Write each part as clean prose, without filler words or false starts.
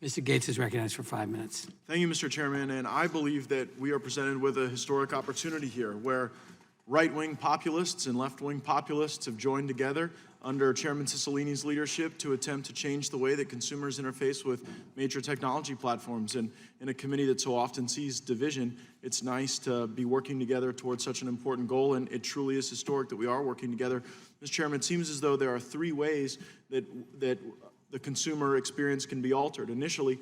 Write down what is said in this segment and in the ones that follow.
Mr. Gaetz is recognized for 5 minutes. Thank you, Mr. Chairman, and I believe that we are presented with a historic opportunity here where right-wing populists and left-wing populists have joined together under Chairman Cicilline's leadership to attempt to change the way that consumers interface with major technology platforms. And in a committee that so often sees division, it's nice to be working together towards such an important goal, and it truly is historic that we are working together. Mr. Chairman, it seems as though there are three ways that the consumer experience can be altered. Initially,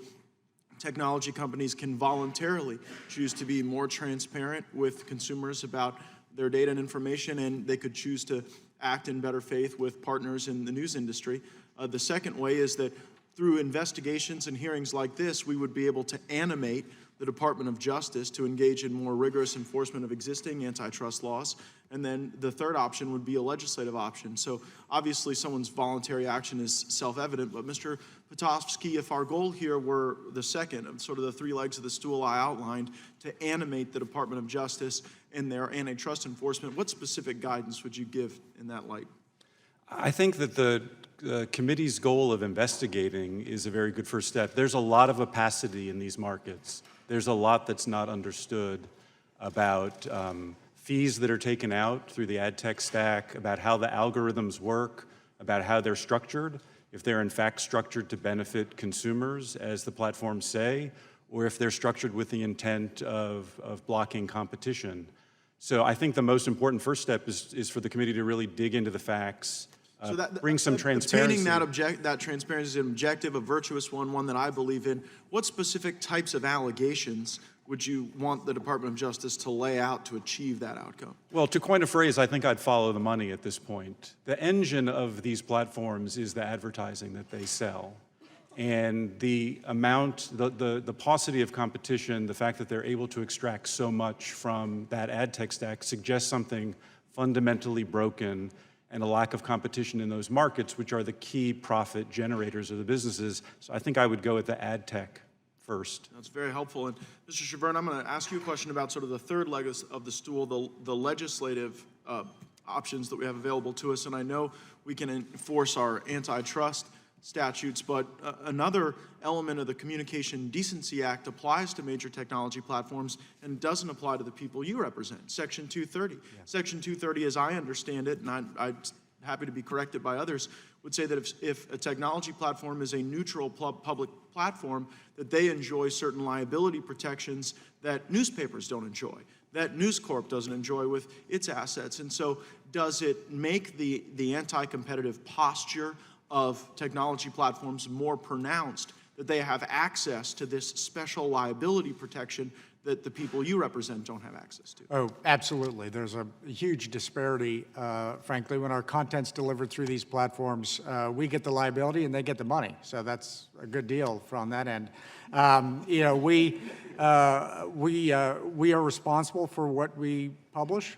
technology companies can voluntarily choose to be more transparent with consumers about their data and information, and they could choose to act in better faith with partners in the news industry. The second way is that through investigations and hearings like this, we would be able to animate the Department of Justice to engage in more rigorous enforcement of existing antitrust laws. And then the third option would be a legislative option. So obviously someone's voluntary action is self-evident, but Mr. Pitofsky, if our goal here were the second of sort of the three legs of the stool I outlined, to animate the Department of Justice in their antitrust enforcement, what specific guidance would you give in that light? I think that the committee's goal of investigating is a very good first step. There's a lot of opacity in these markets. There's a lot that's not understood about fees that are taken out through the ad tech stack, about how the algorithms work, about how they're structured, if they're in fact structured to benefit consumers, as the platforms say, or if they're structured with the intent of blocking competition. So I think the most important first step is for the committee to really dig into the facts, bring some transparency. Obtaining that transparency is an objective, a virtuous one that I believe in. What specific types of allegations would you want the Department of Justice to lay out to achieve that outcome? Well, to coin a phrase, I think I'd follow the money at this point. The engine of these platforms is the advertising that they sell. And the amount, the paucity of competition, the fact that they're able to extract so much from that ad tech stack suggests something fundamentally broken and a lack of competition in those markets, which are the key profit generators of the businesses. So I think I would go with the ad tech first. That's very helpful. And Mr. Chavern, I'm going to ask you a question about sort of the third leg of the stool, the legislative options that we have available to us. And I know we can enforce our antitrust statutes, but another element of the Communication Decency Act applies to major technology platforms and doesn't apply to the people you represent, Section 230. Yeah. Section 230, as I understand it, and I'm happy to be corrected by others, would say that if a technology platform is a neutral public platform, that they enjoy certain liability protections that newspapers don't enjoy, that News Corp doesn't enjoy with its assets. And so does it make the anti-competitive posture of technology platforms more pronounced, that they have access to this special liability protection that the people you represent don't have access to? Oh, absolutely. There's a huge disparity, frankly. When our content's delivered through these platforms, we get the liability and they get the money. So that's a good deal from that end. You know, we are responsible for what we publish.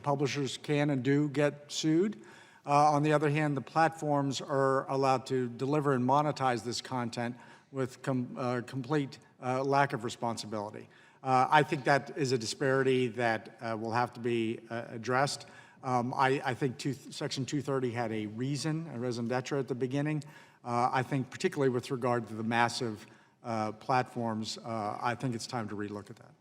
Publishers can and do get sued. On the other hand, the platforms are allowed to deliver and monetize this content with complete lack of responsibility. I think that is a disparity that will have to be addressed. I think Section 230 had a raison d'etre at the beginning. I think particularly with regard to the massive platforms, I think it's time to relook at that.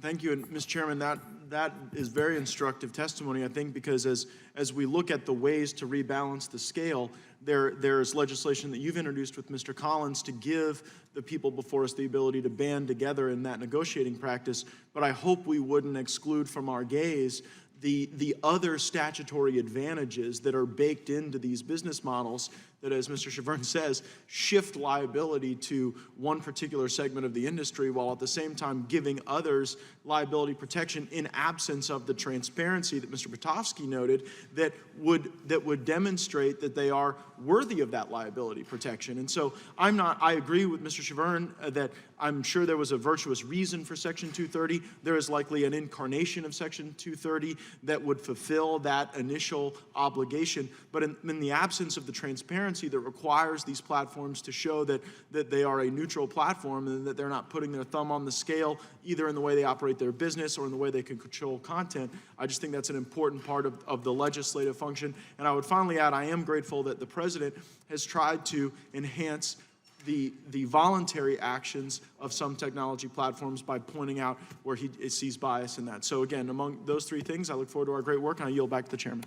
Thank you, and Mr. Chairman, that is very instructive testimony, I think, because as we look at the ways to rebalance the scale, there's legislation that you've introduced with Mr. Collins to give the people before us the ability to band together in that negotiating practice, but I hope we wouldn't exclude from our gaze the other statutory advantages that are baked into these business models that, as Mr. Chavern says, shift liability to one particular segment of the industry while at the same time giving others liability protection in absence of the transparency that Mr. Pitofsky noted that would demonstrate that they are worthy of that liability protection. And so I agree with Mr. Chavern that I'm sure there was a virtuous reason for Section 230. There is likely an incarnation of Section 230 that would fulfill that initial obligation. But in the absence of the transparency that requires these platforms to show that they are a neutral platform and that they're not putting their thumb on the scale either in the way they operate their business or in the way they can control content, I just think that's an important part of the legislative function. And I would finally add, I am grateful that the President has tried to enhance the voluntary actions of some technology platforms by pointing out where he sees bias in that. So again, among those three things, I look forward to our great work, and I yield back to the chairman.